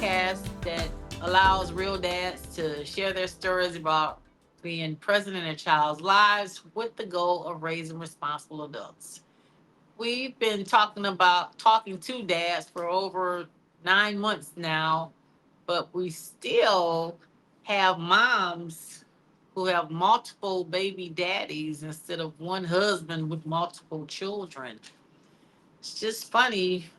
podcast that allows real dads to share their stories about being present in their child's lives with the goal of raising responsible adults. We've been talking to dads for over 9 months now, but we still have moms who have multiple baby daddies instead of one husband with multiple children. It's just funny.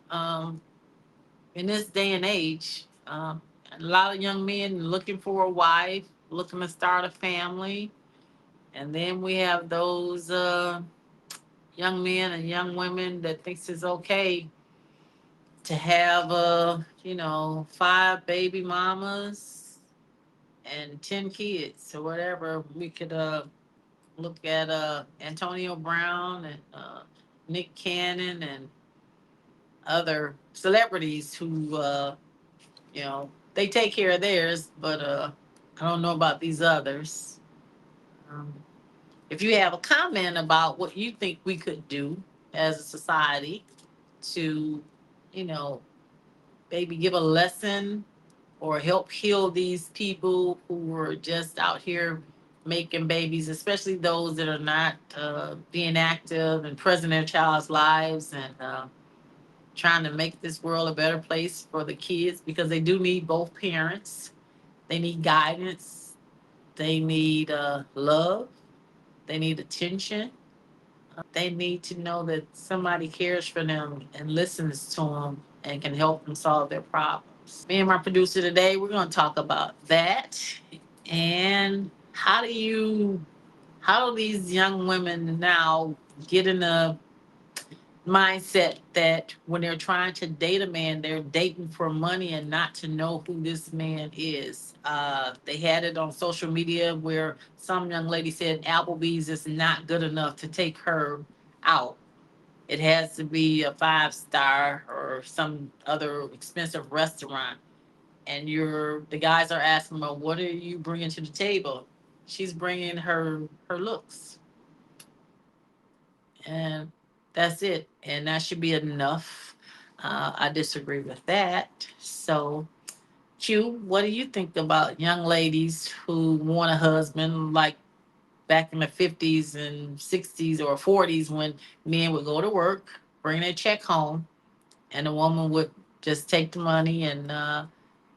In this day and age, a lot of young men looking for a wife, looking to start a family, and then we have those young men and young women that thinks it's okay to have five baby mamas and 10 kids or whatever. We could look at Antonio Brown and Nick Cannon and other celebrities who they take care of theirs, but I don't know about these others. Um, if you have a comment about what you think we could do as a society to, you know, maybe give a lesson or help heal these people who were just out here making babies, especially those that are not being active and present in their child's lives and trying to make this world a better place for the kids because they do need both parents. They need guidance. They need love. They need attention. They need to know that somebody cares for them and listens to them and can help them solve their problems. Me and my producer today, we're going to talk about that and how do these young women now get in a mindset that when they're trying to date a man, they're dating for money and not to know who this man is. They had it on social media where some young lady said Applebee's is not good enough to take her out. It has to be a 5 star or some other expensive restaurant. And the guys are asking her, "What are you bringing to the table?" She's bringing her looks, and that's it. And that should be enough. I disagree with that. So, Q, what do you think about young ladies who want a husband like back in the 50s and 60s or 40s when men would go to work, bring their check home, and the woman would just take the money and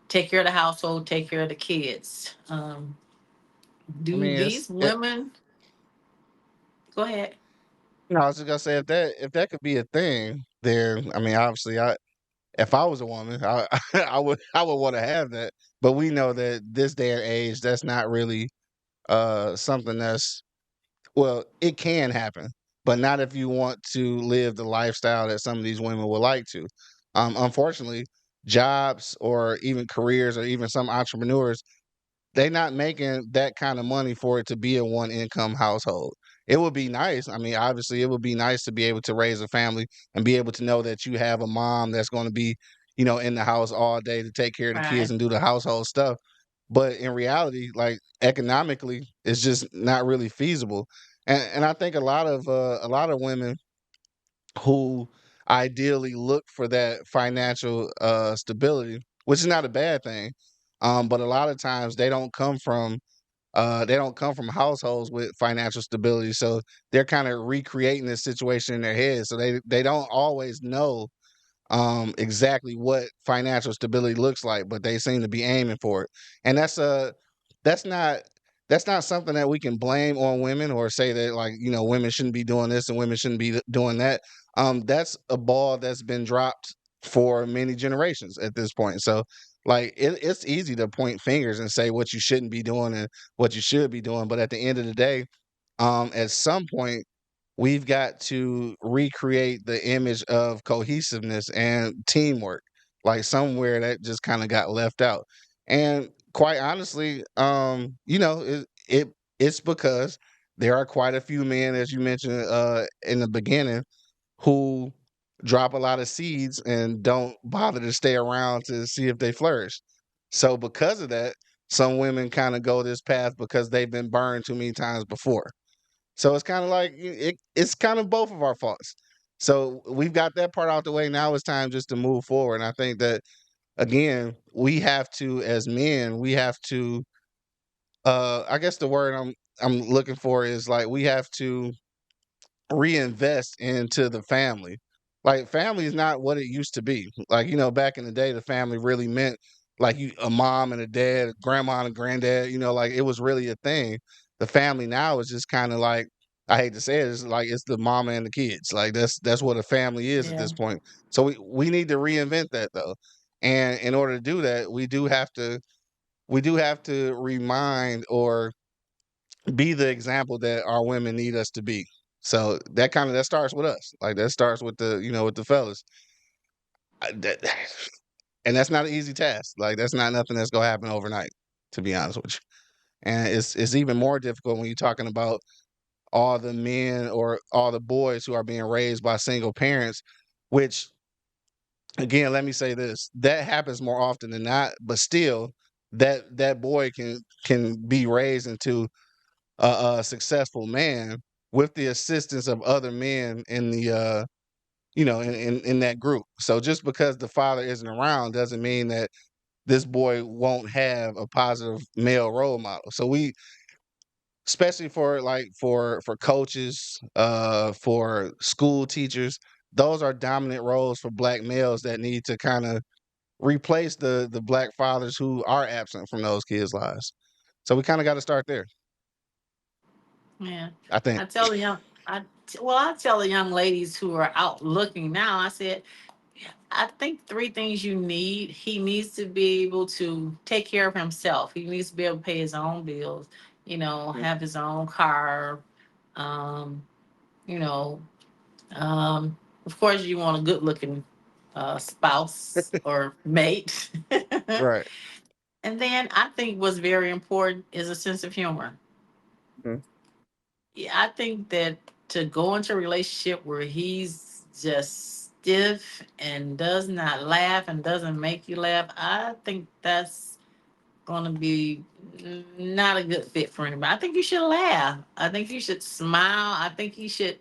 take care of the household, take care of the kids? I Do mean, these women, go ahead. no, I was just gonna say if that could be a thing, then I mean, obviously, if I was a woman, I would want to have that. But we know that this day and age, that's not really something that's well, it can happen, but not if you want to live the lifestyle that some of these women would like to. Unfortunately, jobs or even careers or even some entrepreneurs they not making that kind of money for it to be a one income household. It would be nice. I mean, obviously, it would be nice to be able to raise a family and be able to know that you have a mom that's going to be, in the house all day to take care of the kids Right. and do the household stuff. But in reality, like economically, it's just not really feasible. And I think a lot of women who ideally look for that financial stability, which is not a bad thing. But a lot of times they don't come from households with financial stability, so they're kind of recreating this situation in their head. So they don't always know exactly what financial stability looks like, but they seem to be aiming for it. And that's not that's not something that we can blame on women or say that like, women shouldn't be doing this and women shouldn't be doing that. That's a ball that's been dropped for many generations at this point. So like it's easy to point fingers and say what you shouldn't be doing and what you should be doing, but at the end of the day, at some point we've got to recreate the image of cohesiveness and teamwork. Like somewhere that just kind of got left out. And quite honestly, it's because there are quite a few men, as you mentioned in the beginning, who drop a lot of seeds and don't bother to stay around to see if they flourish. So because of that, some women kind of go this path because they've been burned too many times before. So it's kind of like it's kind of both of our faults. So we've got that part out the way. Now it's time just to move forward. And I think that again, we have to, as men, we have to, I guess the word I'm looking for is like we have to reinvest into the family. Like family is not what it used to be. Like, back in the day, the family really meant like you a mom and a dad, a grandma and a granddad, like it was really a thing. The family now is just kind of like, I hate to say it, it's like it's the mama and the kids. Like that's what a family is at Yeah. this point. So we need to reinvent that though. And in order to do that, we do have to remind or be the example that our women need us to be. So that starts with us. Like that starts with the fellas. That, and that's not an easy task. Like that's not nothing that's gonna happen overnight, to be honest with you. And it's even more difficult when you're talking about all the men or all the boys who are being raised by single parents, which again, let me say this, that happens more often than not, but still that boy can be raised into a successful man with the assistance of other men in the in that group. So just because the father isn't around doesn't mean that this boy won't have a positive male role model. So we, especially for for coaches, for school teachers, those are dominant roles for black males that need to kind of replace the black fathers who are absent from those kids' lives. So we kind of got to start there, Yeah. I think. I tell the young, I tell the young ladies who are out looking now, I said, I think three things you need. He needs to be able to take care of himself. He needs to be able to pay his own bills, Mhm. have his own car. Um, you know, um, of course, you want a good looking spouse or mate. Right. And then I think what's very important is a sense of humor. Mhm. Yeah, I think that to go into a relationship where he's just stiff and does not laugh and doesn't make you laugh, I think that's going to be not a good fit for anybody. I think you should laugh. I think you should smile. I think he should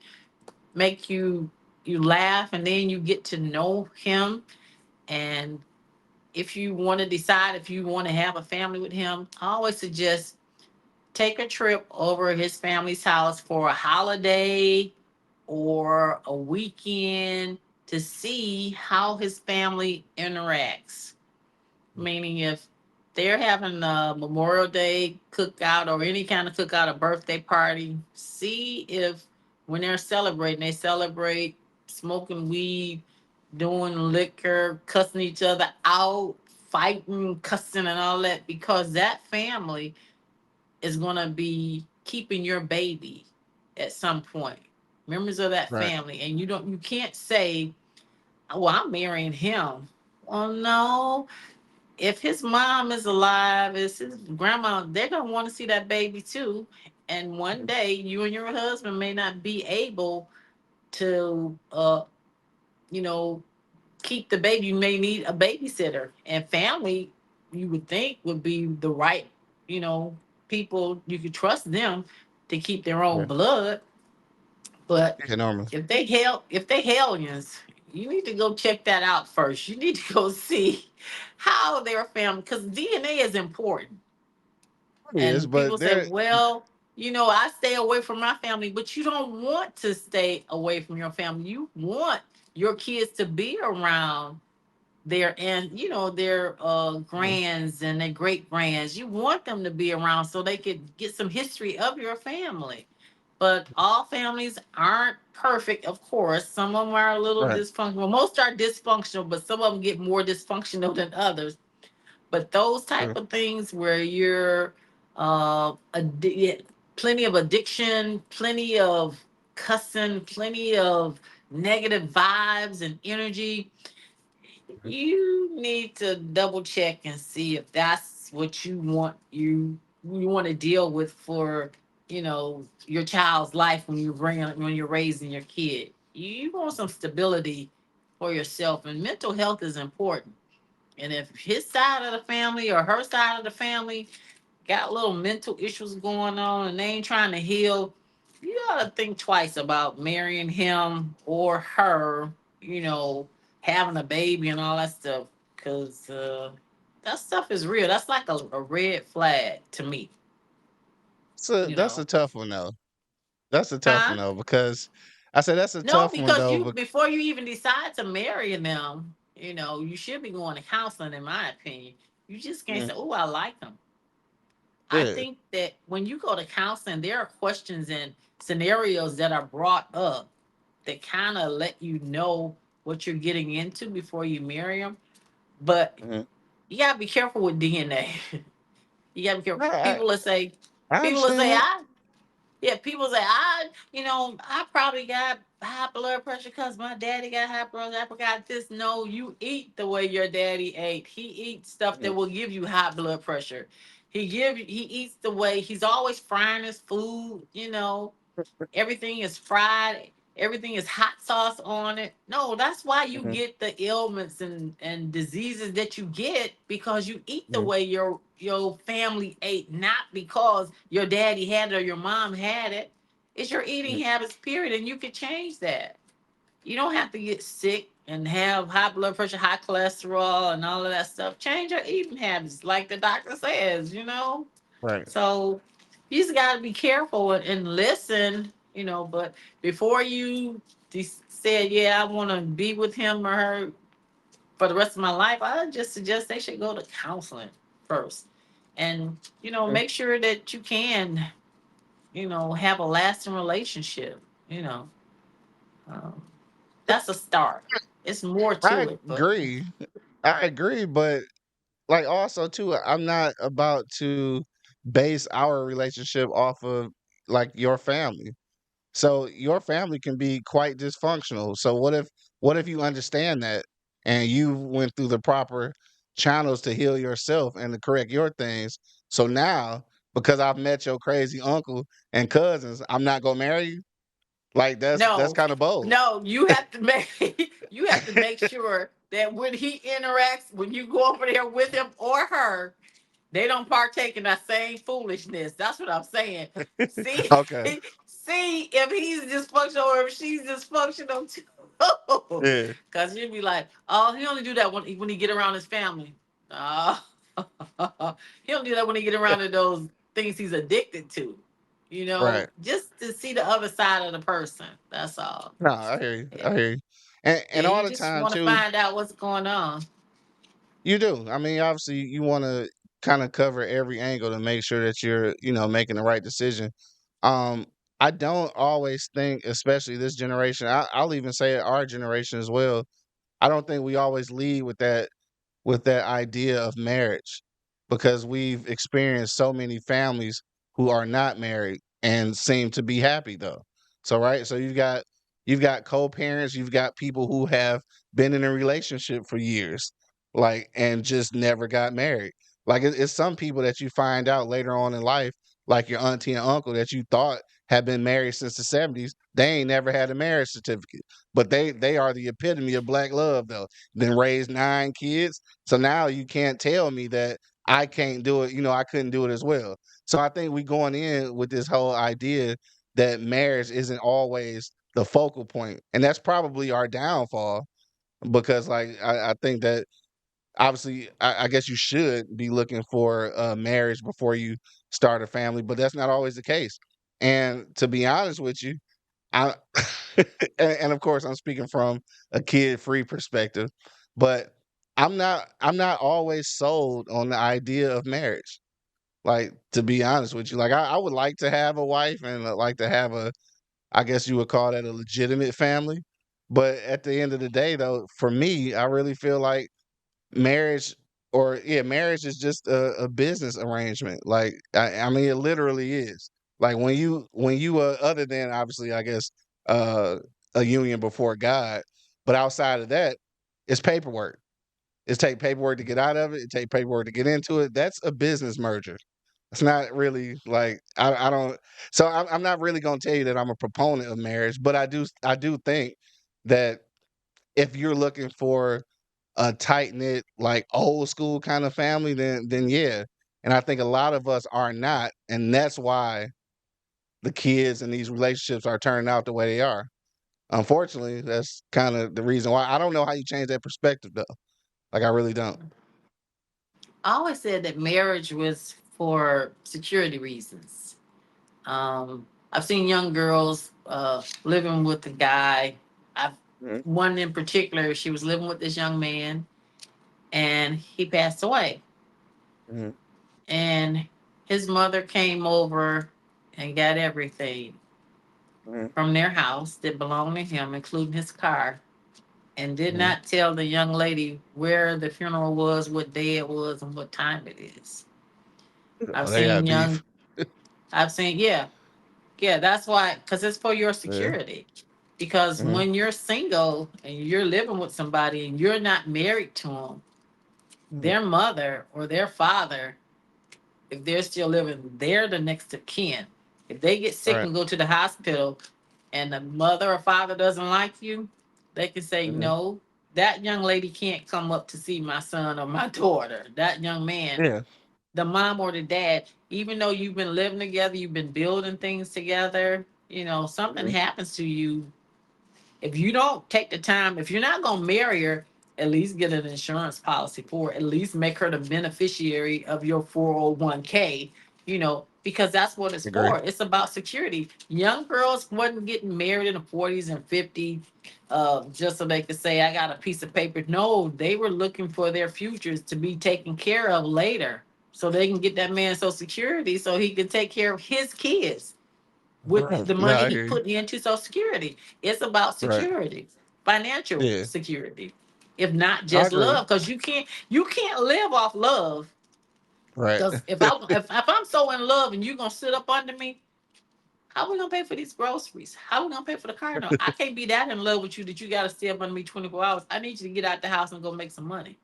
make you laugh, and then you get to know him. And if you want to decide if you want to have a family with him, I always suggest take a trip over his family's house for a holiday or a weekend to see how his family interacts. Meaning, if they're having a Memorial Day cookout or any kind of cookout, a birthday party, see if when they're celebrating, they celebrate smoking weed, doing liquor, cussing each other out, fighting, cussing, and all that, because that family is going to be keeping your baby at some point, members of that Right. family. And you can't say, well, I'm marrying him. Well, no, if his mom is alive, is his grandma, they're going to want to see that baby too. And one Mhm. day you and your husband may not be able to you know keep the baby. You may need a babysitter, and family, you would think, would be the right, you know, people you could trust them to keep their own Yeah. blood. But Yeah, normally. if they hellions, you need to go check that out first. You need to go see how their family, because DNA is important. It is, And but people say, there. well, I stay away from my family, but you don't want to stay away from your family. You want your kids to be around their Mhm. grands and their great grands. You want them to be around so they could get some history of your family. But all families aren't perfect, of course. Some of them are a little Right. dysfunctional. Well, most are dysfunctional, but some of them get more dysfunctional than others. But those type True. of things where you're plenty of addiction, plenty of cussing, plenty of negative vibes and energy, Mhm. you need to double check and see if that's what you want to deal with for your child's life when you're raising your kid. You want some stability for yourself, and mental health is important. And if his side of the family or her side of the family got little mental issues going on and they ain't trying to heal, you ought to think twice about marrying him or her, you know, having a baby and all that stuff. because that stuff is real. That's like a red flag to me, So you that's a know. tough one though. That's a tough Huh? one though because I said that's a No, tough one because though. you But before you even decide to marry them, you should be going to counseling, in my opinion. You just can't mm, say, "Oh, I like them." I yeah, think that when you go to counseling, there are questions and scenarios that are brought up that kind of let you know what you're getting into before you marry them. But mhm. you gotta be careful with DNA. You gotta be careful. No, I People will understand say, that. yeah, people say, I probably got high blood pressure because my daddy got high blood pressure. I got this. No, you eat the way your daddy ate. He eats stuff that Mhm, will give you high blood pressure. He eats the way he's always frying his food. Everything is fried, everything is hot sauce on it. No, that's why you mhm, get the ailments and diseases that you get, because you eat the mhm, way your family ate, not because your daddy had it or your mom had it. It's your eating mhm, habits, period, and you can change that. You don't have to get sick and have high blood pressure, high cholesterol, and all of that stuff. Change your eating habits, like the doctor says. right. So you just got to be careful and listen. But before you said, yeah, I want to be with him or her for the rest of my life, I just suggest they should go to counseling first. And, Mm. make sure that you can, have a lasting relationship. You know, um, that's a start. It's more I to it, but agree. I agree, but like also too, I'm not about to base our relationship off of like your family. So your family can be quite dysfunctional. So what if you understand that and you went through the proper channels to heal yourself and to correct your things. So now because I've met your crazy uncle and cousins, I'm not gonna marry you. Like that's no, kind of bold. no, you have to make you have to make sure that when he interacts, when you go over there with him or her, they don't partake in that same foolishness. That's what I'm saying. See, Okay. see if he's dysfunctional or if she's dysfunctional too. Yeah. Because you'd be like, oh, he only do that when he get around his family. Uh, he don't do that when he get around to those things he's addicted to. Right. Just to see the other side of the person. That's all. No, I hear you. Yeah, I hear you. yeah. And all You the just time want to too, find out what's going on. you do. I mean, obviously, you want to kind of cover every angle to make sure that you're, making the right decision. Um, I don't always think, especially this generation, I'll even say our generation as well. I don't think we always lead with that idea of marriage because we've experienced so many families who are not married and seem to be happy though. So right, so you've got co-parents, you've got people who have been in a relationship for years, like and just never got married. Like it's some people that you find out later on in life, like your auntie and uncle that you thought had been married since the 70s, they ain't never had a marriage certificate. But they are the epitome of black love though. Then raised 9 kids, so now you can't tell me that I can't do it, I couldn't do it as well. So I think we going in with this whole idea that marriage isn't always the focal point. And that's probably our downfall because like I think that obviously I guess you should be looking for marriage before you start a family, but that's not always the case. And to be honest with you, I and of course I'm speaking from a kid-free perspective, but I'm not always sold on the idea of marriage. Like to be honest with you, like I would like to have a wife and like to have I guess you would call that a legitimate family. But at the end of the day, though, for me, I really feel like marriage marriage is just a business arrangement. Like I mean, it literally is. Like when you other than obviously, I guess uh, a union before God, but outside of that, it's paperwork. It's take paperwork to get out of it. It take paperwork to get into it. That's a business merger. It's not really like I don't. So I'm not really gonna tell you that I'm a proponent of marriage, but I do think that if you're looking for a tight knit, like old school kind of family, then yeah. And I think a lot of us are not, and that's why the kids in these relationships are turning out the way they are. Unfortunately, that's kind of the reason why. I don't know how you change that perspective though. Like I really don't. I always said that marriage was for security reasons. I've seen young girls living with a guy. I've Mhm, one in particular. She was living with this young man, and he passed away. mhm, And his mother came over and got everything mhm, from their house that belonged to him, including his car, and did mhm. not tell the young lady where the funeral was, what day it was, and what time it is. I've Oh, they got seen beef. young, I've seen, yeah, yeah, that's why, because it's for your Yeah. security. Because Mhm, when you're single and you're living with somebody and you're not married to them, mhm. their mother or their father, if they're still living, they're the next of kin. If they get sick Right. and go to the hospital and the mother or father doesn't like you, they can say, Mhm. no, that young lady can't come up to see my son or my daughter. That young man, Yeah. the mom or the dad, even though you've been living together, you've been building things together, something Mhm. happens to you. If you don't take the time, if you're not going to marry her, at least get an insurance policy for her. At least make her the beneficiary of your 401k, because that's what it's Agree. for. It's about security. Young girls wasn't getting married in the 40s and 50s just so they could say, I got a piece of paper. No, they were looking for their futures to be taken care of later so they can get that man Social Security so he can take care of his kids with Right. the No, money I he hear you. put into Social Security. It's about Right. security, financial Yeah. security, if not I just agree. love, because you can't live off love. Right. Because if I'm so in love and you're gonna sit up under me, how we gonna pay for these groceries? How we gonna pay for the car note? I can't be that in love with you that you gotta stay up under me 24 hours. I need you to get out the house and go make some money,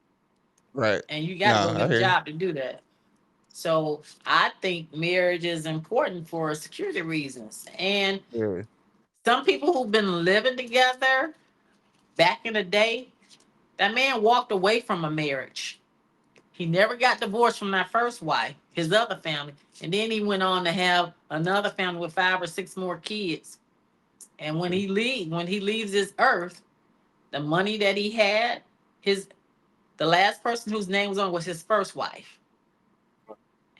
Right. and you got to go No, get I a hear you. job to do that. So I think marriage is important for security reasons, and Yeah. some people who've been living together back in the day, that man walked away from a marriage. He never got divorced from that first wife, his other family. And then he went on to have another family with 5 or 6 more kids. And when he leaves this earth, the money that he had, his the last person whose name was on was his first wife.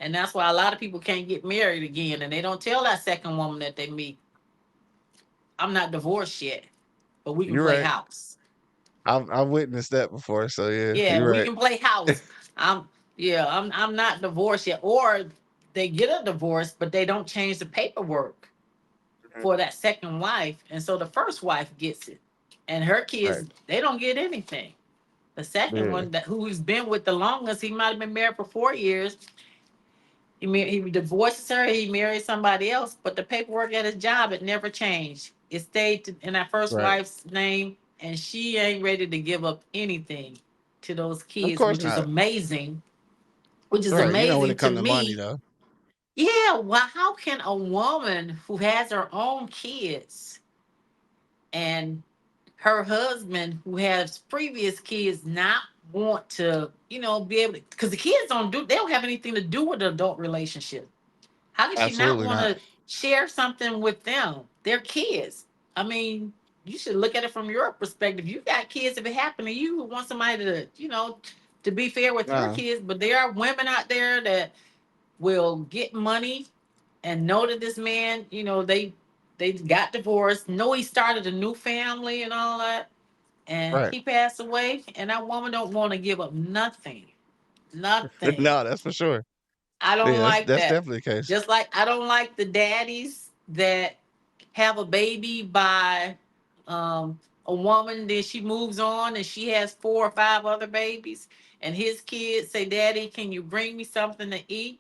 And that's why a lot of people can't get married again. And they don't tell that second woman that they meet, I'm not divorced yet, but we can You're play right. house. I've witnessed that before. So yeah, Yeah, you're we right. can play house. I'm I'm not divorced yet. Or they get a divorce, but they don't change the paperwork Mhm. for that second wife. And so the first wife gets it. And her Right. kids, they don't get anything. The second Yeah. one that who he's been with the longest, he might have been married for 4 years. He divorces her, he married somebody else, but the paperwork at his job, it never changed. It stayed in that first Right. wife's name, and she ain't ready to give up anything to those Of kids, course which is not. amazing. Which is Right. You know when amazing it to come to money me. though. Yeah, well, how can a woman who has her own kids and her husband who has previous kids not want to, be able to, because the kids they don't have anything to do with the adult relationship. How can she not Absolutely want not. to share something with them? They're kids. I mean, you should look at it from your perspective. You got kids. If it happened to you, you want somebody to, to be fair with your No. kids. But there are women out there that will get money and know that this man, they got divorced, know he started a new family and all that, and Right. he passed away, and that woman don't want to give up nothing. Nothing. No, that's for sure. I don't Yeah, like that's that. definitely the case. Just like I don't like the daddies that have a baby by a woman, then she moves on and she has 4 or 5 other babies, and his kids say, Daddy, can you bring me something to eat?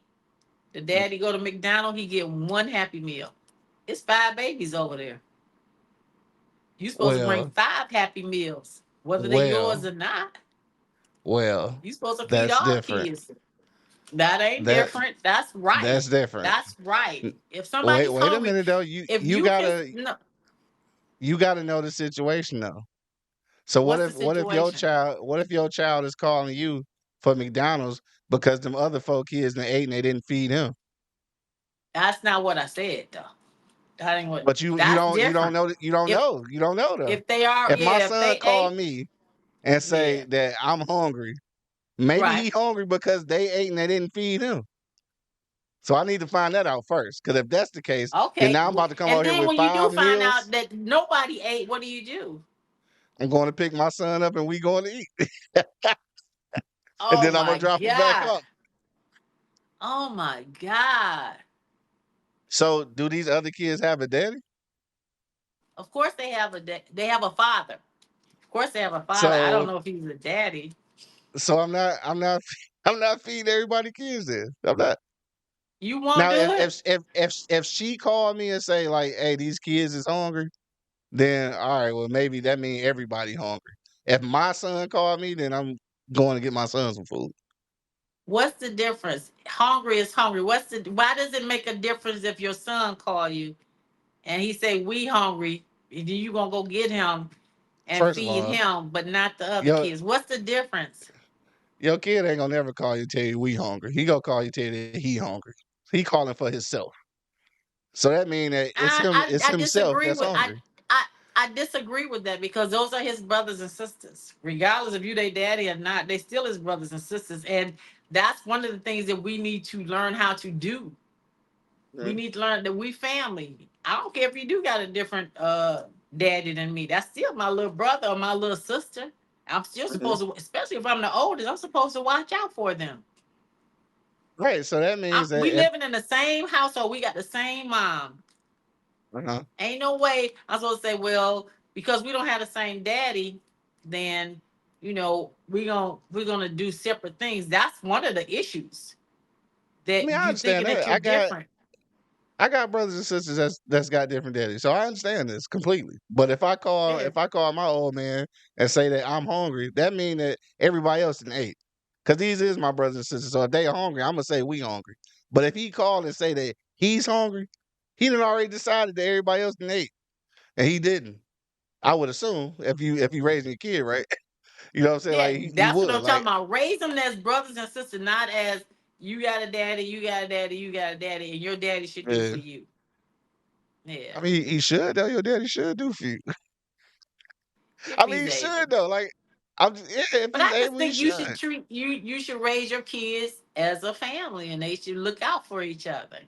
The Mm. daddy go to McDonald's, he get one Happy Meal. It's 5 babies over there. You supposed to bring Well, 5 Happy Meals, whether they're yours well, or not. well. You supposed to feed That's all different. kids. That ain't That different. That's right. that's different. That's right. N- If Wait, somebody's wait a hungry, minute though. if you can, no, You gotta know the situation though. So what's the what if your situation? child is calling you for McDonald's because them other 4 kids they ate and they didn't feed him? That's not what I said, though. That ain't what. But That's you don't different. know that you don't If know though. if they are, If my yeah, if son they ate, called me, and say Yeah. that I'm hungry. Maybe Right. he hungry because they ate and they didn't feed him. So I need to find that out first. Because if that's the case, then Okay. now I'm about to come And out here then with when you do 5 find meals. out that nobody ate, what do you do? I'm going to pick my son up and we going to eat. And Oh then I'm gonna my drop him back God. off. Oh my God. So do these other kids have a daddy? Of course they have they have a father. Of course they have a father. I don't So know if he's a daddy. I'm not I'm not feeding everybody kids then. I'm not. You won't Now do it? if she called me and say like, hey, these kids is hungry, then all right, well maybe that means everybody hungry. If my son called me, then I'm going to get my son some food. What's the difference? Hungry is hungry. Why does it make a difference if your son call you and he say we hungry? Then you gonna go get him and First of feed all, him, but not the other your kids. What's the difference? your kid ain't gonna never call you tell you we hungry. He gonna call you tell you that he hungry. He calling for himself. So that mean that it's I himself disagree that's with hungry. I I disagree with that because those are his brothers and sisters. Regardless if you their daddy or not, they still his brothers and sisters. And that's one of the things that we need to learn how to do. We Mhm. need to learn that we family. I don't care if you do got a different daddy than me. That's still my little brother or my little sister. I'm still Mhm. supposed to, especially if I'm the oldest, I'm supposed to watch out for them. Right. So that means that We if living in the same household. We got the same mom. uh Ain't no way I'm supposed to say, well, because we don't have the same daddy, then we're gonna do separate things. That's one of the issues I that mean I you thinking understand that that. you're different. I got brothers and sisters that's got different daddies. So I understand this completely. But Yeah. if I call my old man and say that I'm hungry, that mean that everybody else didn't ate. Cause these is my brothers and sisters. So if they are hungry, I'm gonna say we hungry. But if he called and say that he's hungry, he done already decided that everybody else didn't ate. And he didn't. I would assume if you raising a kid, right? You know what I'm saying? Yeah, Like he that's what would. I'm talking Like, about. Raise them as brothers and sisters, not as you got a daddy, you got a daddy, you got a daddy, and your daddy should do for yeah. you. I Yeah. mean, he should though. Your daddy should do for you. If I mean, he's he able. should though. Like, yeah, if But he's I just able, he think should. you should raise your kids as a family and they should look out for each other.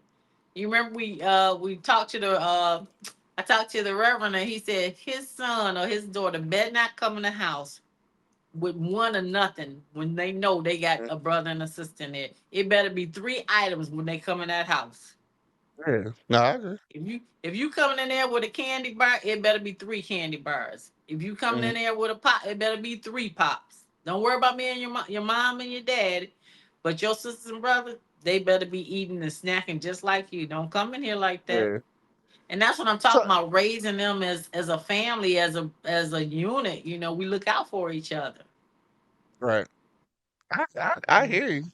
You remember we talked to the I talked to the reverend and he said his son or his daughter better not come in the house with one or nothing when they know they got a brother and a sister in there. It better be 3 items when they come in that house. Yeah. No, I agree. If you coming in there with a candy bar, it better be 3 candy bars. If you coming in Mhm. there with a pop, it better be 3 pops. Don't worry about me and your mom and your dad, but your sisters and brothers, they better be eating and snacking just like you. Don't come in here like that. Yeah. And that's what I'm So talking about, raising them as a family, as a unit. We look out for each other. right. I hear you,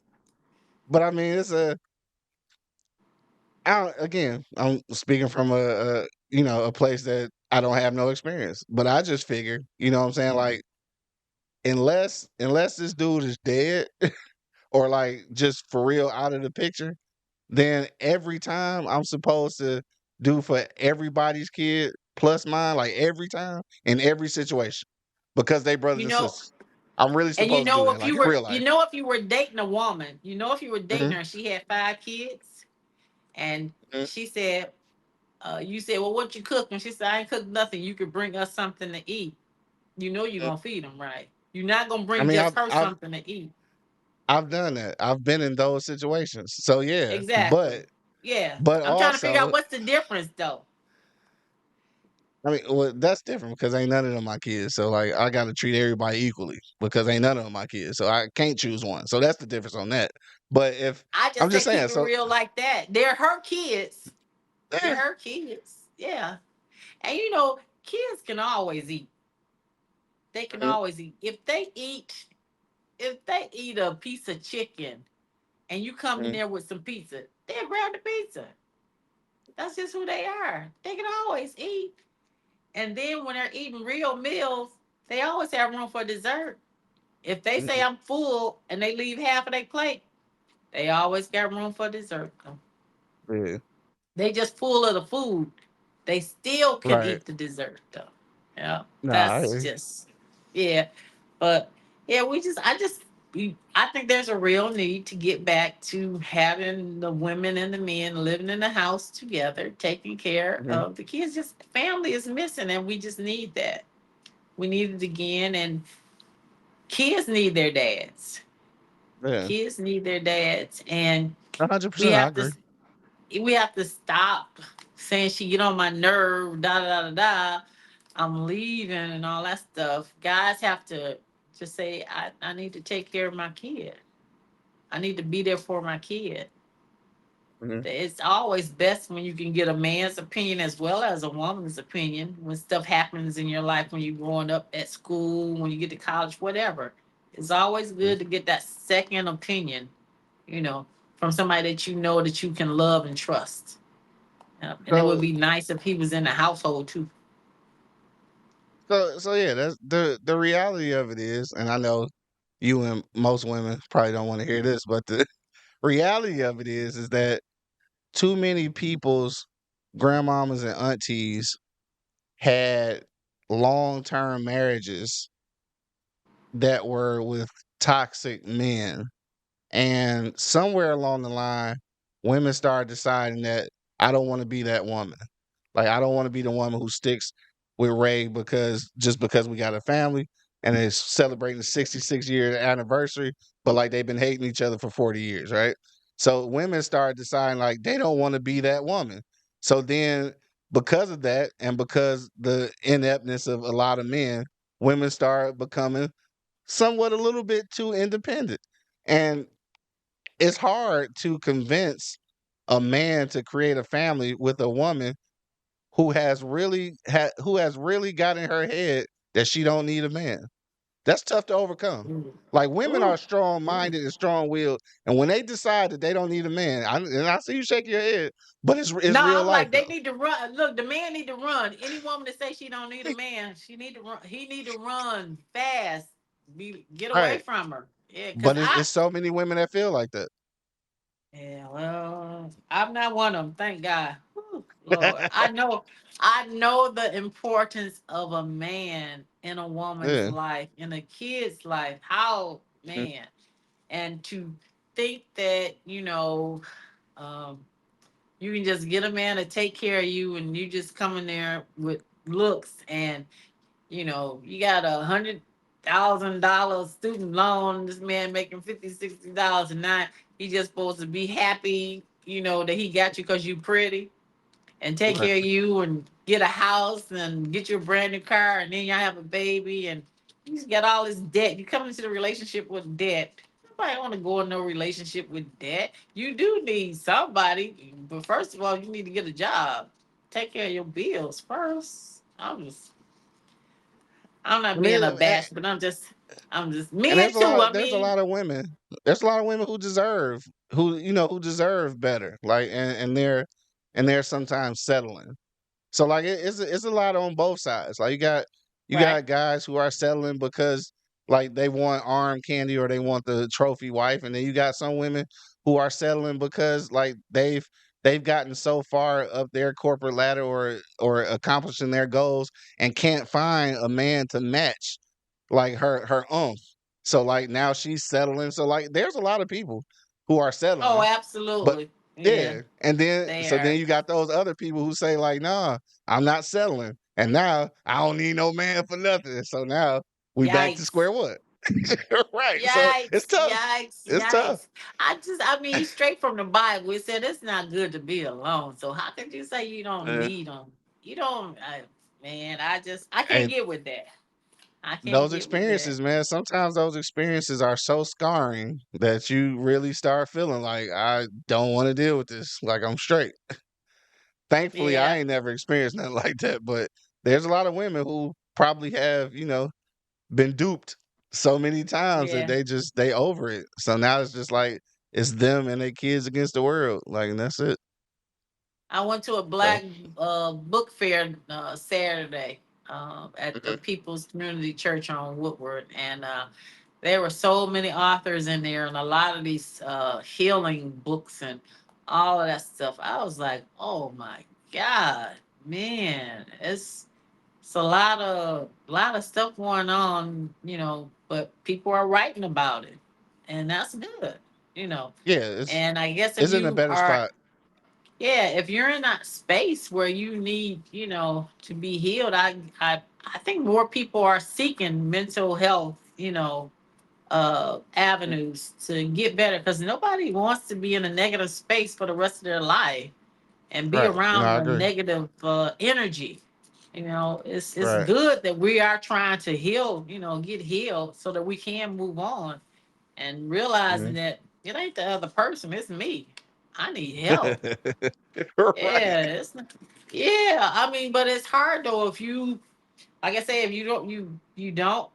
but I mean, again, I'm speaking from a place that I don't have no experience, but I just figure, you know what I'm saying, like unless this dude is dead or like just for real out of the picture, then every time I'm supposed to do for everybody's kid plus mine, like every time in every situation, because they brothers You and know, sisters. I'm really and supposed to do that, like in real life. if you were dating a woman, if you were dating Hmm. her and she had 5 kids, and Hmm. she said, you said, well, what you cooking? She said, I ain't cooked nothing. You could bring us something to eat. You're gonna feed them, right? You're not gonna I bring mean, just her something to eat. I've done that. I've been in those situations. So yeah, Exactly. Yeah. but I'm trying to figure out also, what's the difference though. I mean, well, that's different because ain't none of them my kids. So like, I got to treat everybody equally because ain't none of them my kids. So I can't choose one. So that's the difference on that. But if I I'm just just say saying, keep it so real like that. They're her kids. They're yeah, her kids. Yeah. And kids can always eat. They can mhm, always eat. If they eat a piece of chicken and you come in mhm, there with some pizza, they'll grab the pizza. That's just who they are. They can always eat. And then when they're eating real meals, they always have room for dessert. If they say mhm, I'm full and they leave half of their plate, they always got room for dessert. yeah, They just full of the food. They still can right. eat the dessert though. Yeah. Nah, I That's hear you. just yeah. But yeah, I think there's a real need to get back to having the women and the men living in the house together, taking care Mhm. of the kids. Just family is missing, and we just need that. We need it again, and kids need their dads. Yeah, Kids need their dads, and we 100%. I have to agree. we have to stop saying she get on my nerve, da da da da da. I'm leaving and all that stuff. Guys have to just say, I need to take care of my kid. I need to be there for my kid. Mhm. It's always best when you can get a man's opinion as well as a woman's opinion when stuff happens in your life when you're growing up at school, when you get to college, whatever. It's always Mhm. good to get that second opinion, you know, from somebody that you know that you can love and trust. And it would So, be nice if he was in the household too. so yeah, that's the reality of it is, and I know you and most women probably don't want to hear this, but the reality of it is that too many people's grandmamas and aunties had long-term marriages that were with toxic men. And somewhere along the line, women started deciding that I don't want to be that woman. Like I don't want to be the woman who sticks with Ray because just because we got a family and is celebrating the 66-year anniversary, but like they've been hating each other for 40 years, right? So women started deciding like they don't want to be that woman. So then because of that and because the ineptness of a lot of men, women start becoming somewhat a little bit too independent. And it's hard to convince a man to create a family with a woman who has really got in her head that she don't need a man. That's tough to overcome. Ooh. Like women Ooh. are strong Ooh. minded and strong willed, and when they decide that they don't need a man, and I see you shake your head, but it's No, real I'm life like they though. need to run. Look, the man need to run. Any woman that say she don't need a man, she need to run. He need to run fast. Get away Right? from her. Yeah, cause But it's so many women that feel like that. yeah, well, I'm not one of them. Thank God. Whew, Lord, I know the importance of a man in a woman's Yeah. life, in a kid's life. How Mhm. man, and to think that um, you can just get a man to take care of you, and you just come in there with looks, and you got $100,000 student loan. This man making $50, $60 a night. He just supposed to be happy, that he got you because you pretty and take Right. care of you and get a house and get you a brand new car and then y'all have a baby and you just got all this debt. You come into the relationship with debt. Nobody want to go in no relationship with debt. You do need somebody, but first of all, you need to get a job. Take care of your bills first. I'm not And being a then, bash, but I'm just and men too. I there's a mean, lot of women. There's a lot of women who deserve who deserve better. Like and they're sometimes settling. So like it's a lot on both sides. Like you right? got guys who are settling because like they want arm candy or they want the trophy wife, and then you got some women who are settling because like they've gotten so far up their corporate ladder or accomplishing their goals and can't find a man to match like her So like now she's settling. So like there's a lot of people who are Oh, settling, but absolutely. Yeah, yeah, and then they so then are. you got those other people who say like, "Nah, I'm not settling," and now I don't need no man for nothing. So now we back to Yikes. square one, right? So it's Yikes, tough. yikes, It's tough. yikes. I mean, straight from the Bible, it said it's not good to be alone. So how could you say you don't Yeah. need them? You don't, man, I can't And get with that. I can't those get with that. experiences, man, sometimes those experiences are so scarring that you really start feeling like I don't want to deal with this. Like I'm straight. Thankfully, I Yeah, ain't never experienced nothing like that, but there's a lot of women who probably have, been duped so many times that yeah. they over it. So now it's just like it's them and their kids against the world. Like and that's it. I went to a So black book fair Saturday at the mhm. People's Community Church on Woodward, and there were so many authors in there, and a lot of these healing books and all of that stuff. I was like, oh my god, man, it's a lot of stuff going on. but people are writing about it, and that's good, you know. Yeah, And I guess if it's in a you better are, spot. yeah, if you're in that space where you need, you know, to be healed, I think more people are seeking mental health, you know, avenues to get better, because nobody wants to be in a negative space for the rest of their life and be Right. No, around I a agree. negative energy. You know, it's Right. good that we are trying to heal, you know, get healed so that we can move on and realizing Mhm. that it ain't the other person, it's me. I need help. Right. Yeah, yeah. I mean, but it's hard though if you, like I say, if you don't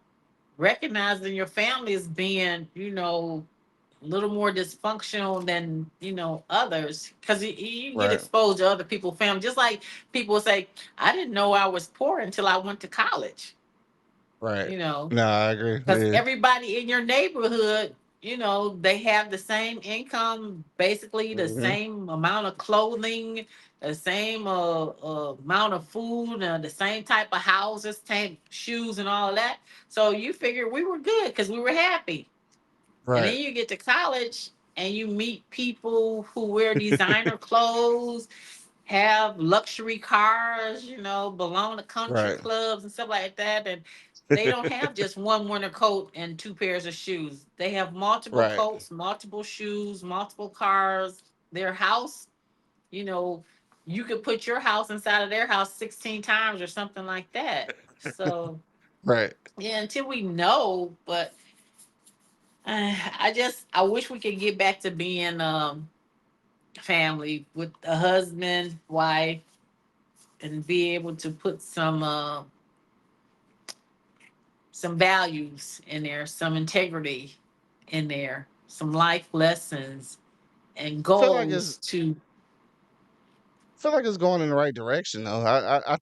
recognize in your family as being, you know, a little more dysfunctional than, you know, others, because you get Right. exposed to other people's family. Just like people say, I didn't know I was poor until I went to college. Right. You know, No, I agree. because Yeah. everybody in your neighborhood, you know, they have the same income, basically the Hmm. same amount of clothing, the same amount of food, the same type of houses, same shoes, and all of that. So you figure we were good because we were happy. And Right. then you get to college and you meet people who wear designer clothes, have luxury cars, you know, belong to country Right. clubs and stuff like that. And they don't have just one winter coat and two pairs of shoes. They have multiple Right. coats, multiple shoes, multiple cars. Their house, you know, you could put your house inside of their house 16 times or something like that. So, Right. yeah, until we know, but I wish we could get back to being family with a husband, wife, and be able to put some values in there, some integrity in there, some life lessons and Feel like it's goals to. feel like it's going in the right direction though. I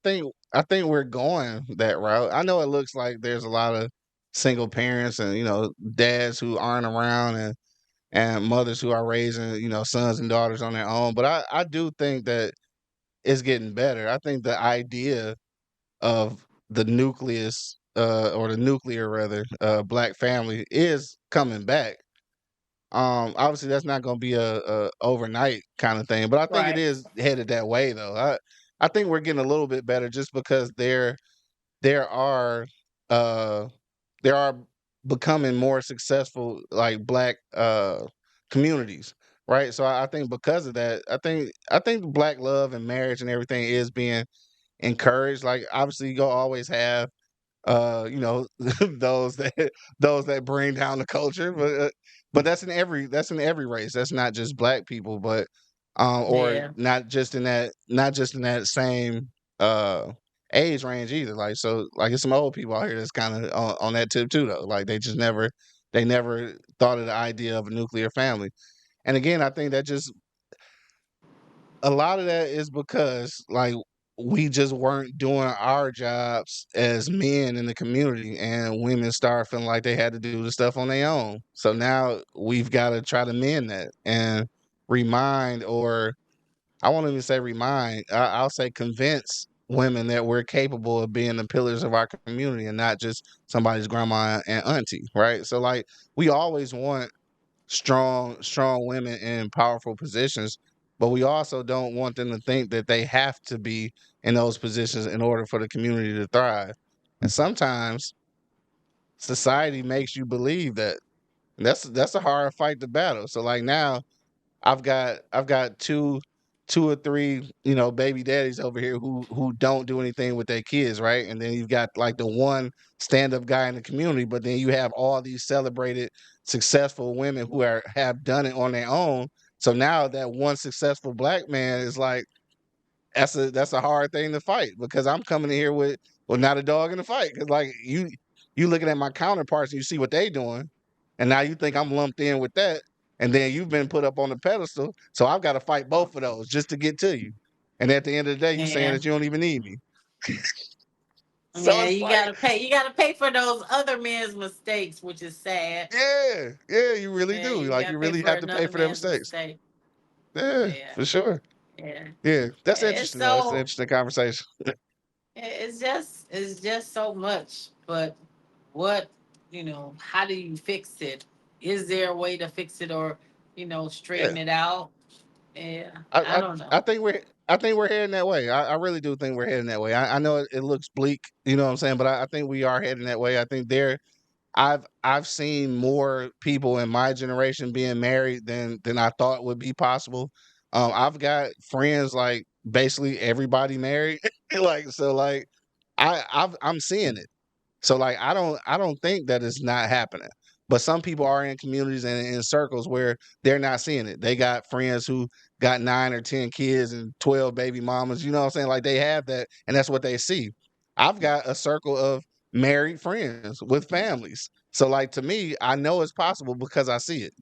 think we're going that route. I know it looks like there's a lot of single parents and dads who aren't around and mothers who are raising sons and daughters on their own. But I do think that it's getting better. I think the idea of the nucleus or the nuclear rather black family is coming back. Obviously that's not going to be a overnight kind of thing, but I think it Right. is headed that way though. I think we're getting a little bit better just because there are uh there are becoming more successful like black communities, right? So I think because of that, I think black love and marriage and everything is being encouraged. Like obviously you'll always have those that bring down the culture, but that's in every race. That's not just black people, but or Yeah. not just in that same uh age range either. Like so like it's some old people out here that's kind of on that tip too though. Like they never thought of the idea of a nuclear family. And again, I think that just a lot of that is because like we just weren't doing our jobs as men in the community and women started feeling like they had to do the stuff on their own. So now we've got to try to mend that and remind, or I won't even say remind, I'll say convince women that we're capable of being the pillars of our community and not just somebody's grandma and auntie, right? So like we always want strong women in powerful positions, but we also don't want them to think that they have to be in those positions in order for the community to thrive. And sometimes society makes you believe that. And that's a hard fight to battle. So like now I've got two or three, baby daddies over here who don't do anything with their kids, right? And then you've got like the one stand-up guy in the community, but then you have all these celebrated successful women who have done it on their own. So now that one successful black man is like that's a hard thing to fight because I'm coming in here with well not a dog in the fight because like you looking at my counterparts and you see what they doing, and now you think I'm lumped in with that, and then you've been put up on the pedestal, so I've got to fight both of those just to get to you, and at the end of the day, you saying Yeah. that you don't even need me. So Yeah, it's you like, gotta pay. You gotta pay for those other men's mistakes, which is sad. yeah, you really Yeah, do. you Like gotta you pay really for have to pay another for their man's mistakes. mistake. Yeah, Yeah, for sure. yeah. Yeah, that's It's interesting though. It's an so interesting conversation. it's just so much. But what how do you fix it? Is there a way to fix it, or, Yeah. straighten it out? Yeah, I, I I don't I know. think we're heading that way. I really do think we're heading that way. I know it looks bleak, you know what I'm saying, but I think we are heading that way. I think I've seen more people in my generation being married than I thought would be possible. I've got friends like basically everybody married, like so like I'm seeing it. So like I don't think that it's not happening. But some people are in communities and in circles where they're not seeing it. They got friends who got 9 or 10 kids and 12 baby mamas, you know what I'm saying? Like they have that and that's what they see. I've got a circle of married friends with families. So like to me, I know it's possible because I see it.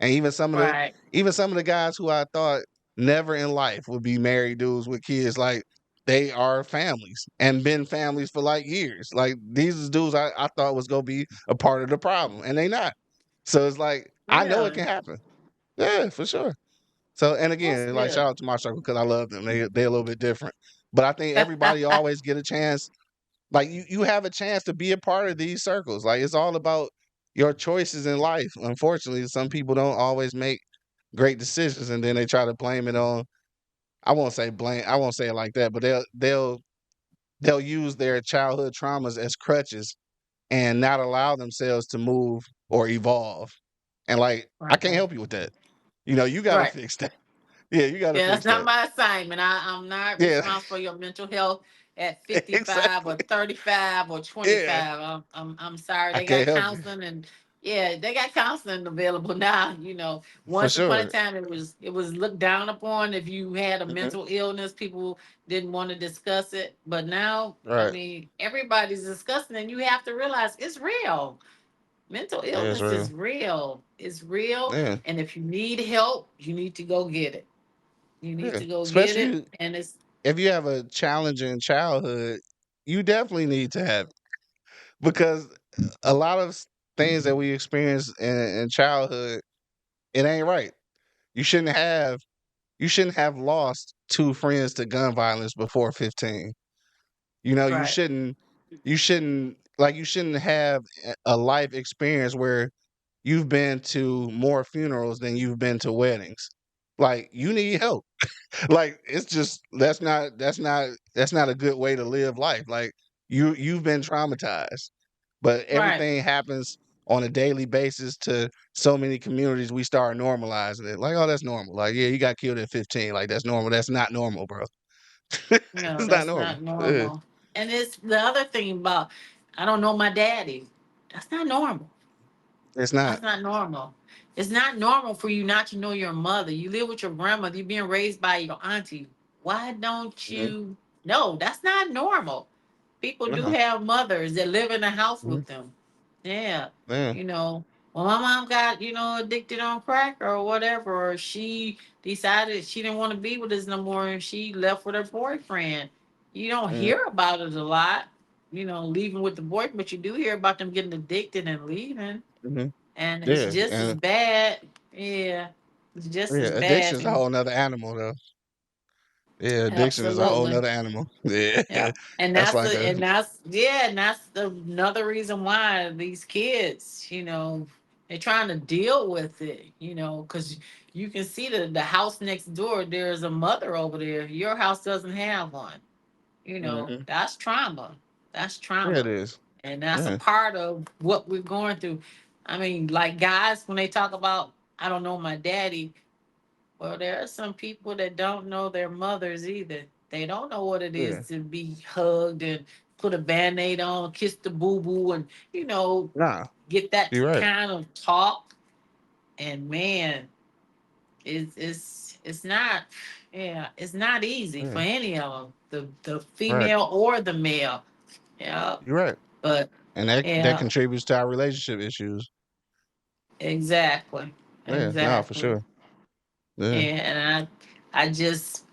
And Right, even some of the guys who I thought never in life would be married dudes with kids, like they are families and been families for like years. Like these is dudes I thought was gonna be a part of the problem, and they not. So it's like I know it really. can happen. Yeah, for sure. So and That's again, like shout good. out to my circle because I love them. They're a little bit different, but I think everybody always get a chance. Like you have a chance to be a part of these circles. Like it's all about your choices in life. Unfortunately, some people don't always make great decisions, and then they try to blame it on. I won't say blame. I won't say it like that, but they'll use their childhood traumas as crutches and not allow themselves to move or evolve. And like, I can't Right, help you with that. You know, you got to right. fix that. Yeah, you got to Yeah, that's fix not that. my assignment. I'm not Yeah, responsible for your mental health at 55 or exactly. 35 or Yeah, 25. I'm sorry. I They got can't help you counseling, and yeah, they got counseling available now. for Once upon a sure. time it was looked down upon if you had a Mhm. mental illness. People didn't want to discuss it, but now, I Right. mean, everybody's discussing, and you have to realize it's real. Mental Yeah, it's illness real. is real. It's real, Yeah, and if you need help, you need to go get it. You need yeah. to go get it, Especially and it's if you have a challenging childhood, you definitely need to have it because a lot of things that we experience in childhood, it ain't right. You shouldn't have you shouldn't have lost two friends to gun violence before 15. You know, right, you shouldn't have a life experience where you've been to more funerals than you've been to weddings. Like you need help. Like it's just that's not a good way to live life. Like you've been traumatized. But right, everything happens on a daily basis to so many communities we start normalizing it. Like, oh, that's normal. Like, yeah, you got killed at 15. Like that's normal. That's not normal, bro. no, It's not that's normal. not normal. And it's the other thing about, I don't know my daddy. That's not normal. It's That's not. not normal. It's not normal for you not to know your mother. You live with your grandmother. You're being raised by your auntie. Why don't Mhm. you? No, that's not normal. People do No. have mothers that live in the house Mhm. with them. Yeah. Yeah. You know, when my mom got, addicted on crack or whatever, or she decided she didn't want to be with us no more and she left with her boyfriend. You don't Mhm. hear about it a lot, leaving with the boyfriend, but you do hear about them getting addicted and leaving. Mhm. And it's Yeah. just as And bad. Yeah. It's just yeah, as addiction bad. is a whole nother animal though. Yeah, addiction is a whole Absolutely. nother animal. Yeah. Yeah, and That's that's like the a and that's yeah, and that's another reason why these kids, they're trying to deal with it, because you can see the house next door. There's a mother over there. Your house doesn't have one. Mhm. That's trauma. That's Yeah, it trauma, is. and that's a Yeah. part of what we're going through. I mean, like guys, when they talk about, I don't know my daddy. Well, there are some people that don't know their mothers either. They don't know what it Yeah. is to be hugged and put a band-aid on, kiss the boo-boo, and Nah, get that you're right. kind of talk. And man, it's not, yeah, it's not easy for Yeah. any of them, the Right. female or the male. Yeah, You're right. but And that yeah, contributes to our relationship issues. exactly, Yeah, no, for exactly. sure. Yeah. And I just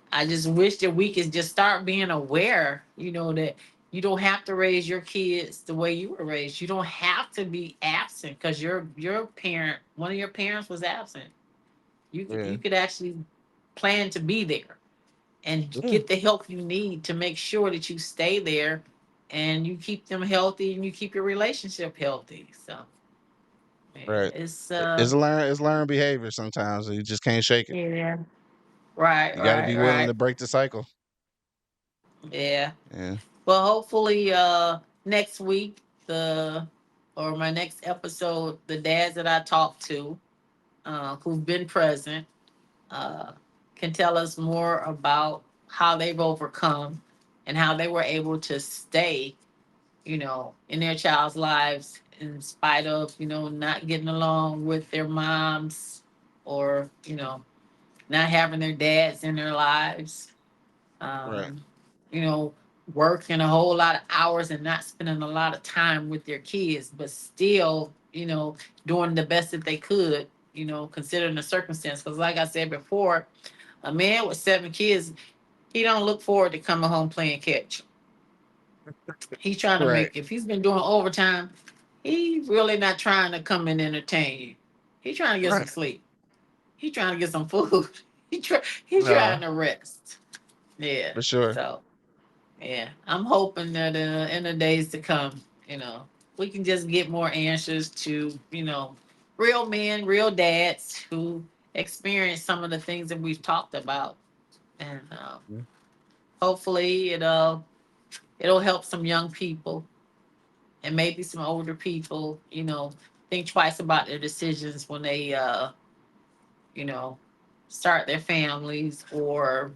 wish that we could just start being aware, that you don't have to raise your kids the way you were raised. You don't have to be absent because your parent, one of your parents was absent. You could Yeah. you could actually plan to be there and Yeah. get the help you need to make sure that you stay there, and you keep them healthy and you keep your relationship healthy. So yeah, Right. it's It's learned behavior sometimes. You just can't shake it. yeah. Right, You got to be right, willing right. to break the cycle. Yeah. Yeah. Well, hopefully next week the or my next episode, the dads that I talked to, who've been present, uh, can tell us more about how they've overcome and how they were able to stay, in their child's lives in spite of, not getting along with their moms or, not having their dads in their lives. Right. Um, you know, Working a whole lot of hours and not spending a lot of time with their kids, but still, doing the best that they could, considering the circumstance. Because like I said before, a man with 7 kids, he don't look forward to coming home playing catch. He's trying to Right. make, if he's been doing overtime, he really not trying to come and entertain you. He's trying to get some Right. sleep. He's trying to get some food. He No, trying to rest. Yeah. for sure. So yeah, I'm hoping that in the days to come, we can just get more answers to, real men, real dads who experience some of the things that we've talked about, and Mm. hopefully it'll help some young people and maybe some older people, think twice about their decisions when they, you know, start their families or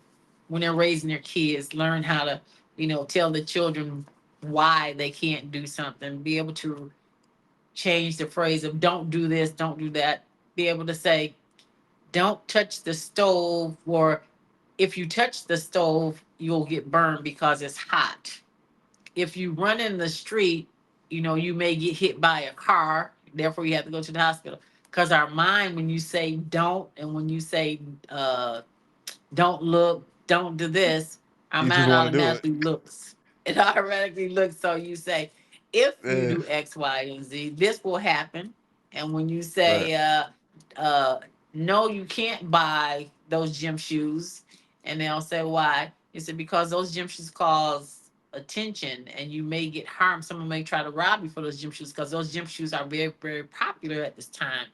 when they're raising their kids, learn how to, tell the children why they can't do something, be able to change the phrase of don't do this, don't do that, be able to say, don't touch the stove, or if you touch the stove, you'll get burned because it's hot. If you run in the street, you may get hit by a car, therefore you have to go to the hospital. Because our mind, when you say don't and when you say don't look, don't do this, our You just mind want to do it. automatically looks. It automatically looks. So you say, if you Yeah. do X, Y, and Z, this will happen. And when you Right. say, uh, no, you can't buy those gym shoes, and they'll say, why? You said, because those gym shoes cause attention and you may get harmed. Someone may try to rob you for those gym shoes because those gym shoes are very, very popular at this time.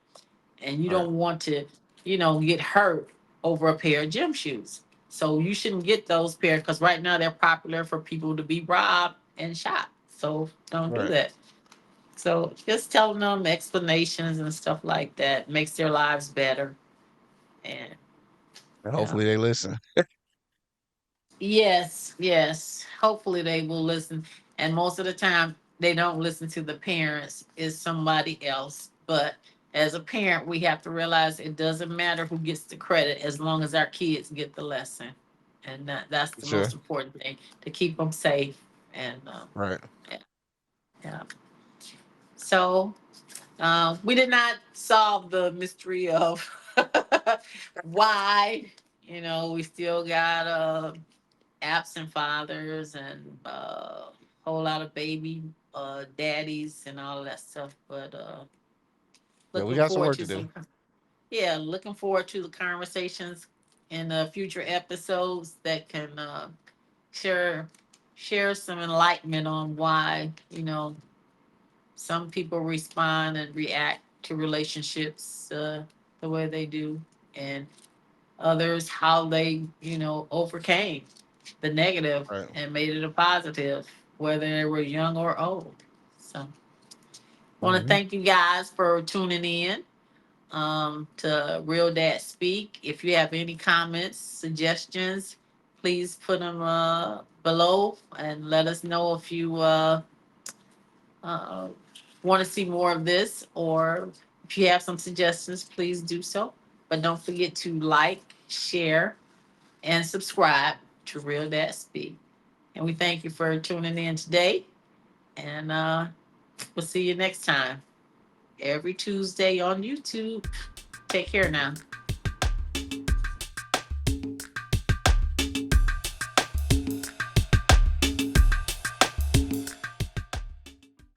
And you Right. don't want to, get hurt over a pair of gym shoes. So you shouldn't get those pair because right now they're popular for people to be robbed and shot. So don't do Right. that. So just telling them explanations and stuff like that makes their lives better. And And yeah. hopefully they listen. Yes, yes. Hopefully they will listen. And most of the time they don't listen to the parents, is somebody else. But as a parent, we have to realize it doesn't matter who gets the credit as long as our kids get the lesson. And that's For the sure. most important thing, to keep them safe. And Right. yeah, yeah. So we did not solve the mystery of why. We still got absent fathers and a whole lot of baby daddies and all of that stuff. But Yeah, we looking got some forward work to to do. looking forward to the conversations in future episodes that can share share some enlightenment on why some people respond and react to relationships the way they do, and others how they overcame the negative Right. and made it a positive, whether they were young or old. So want to Hmm. thank you guys for tuning in to Real Dad Speak. If you have any comments, suggestions, please put them below and let us know if you uh, want to see more of this, or if you have some suggestions, please do so. But don't forget to like, share, and subscribe to Real Dad Speak. And we thank you for tuning in today. And we'll see you next time, every Tuesday on YouTube. Take care now.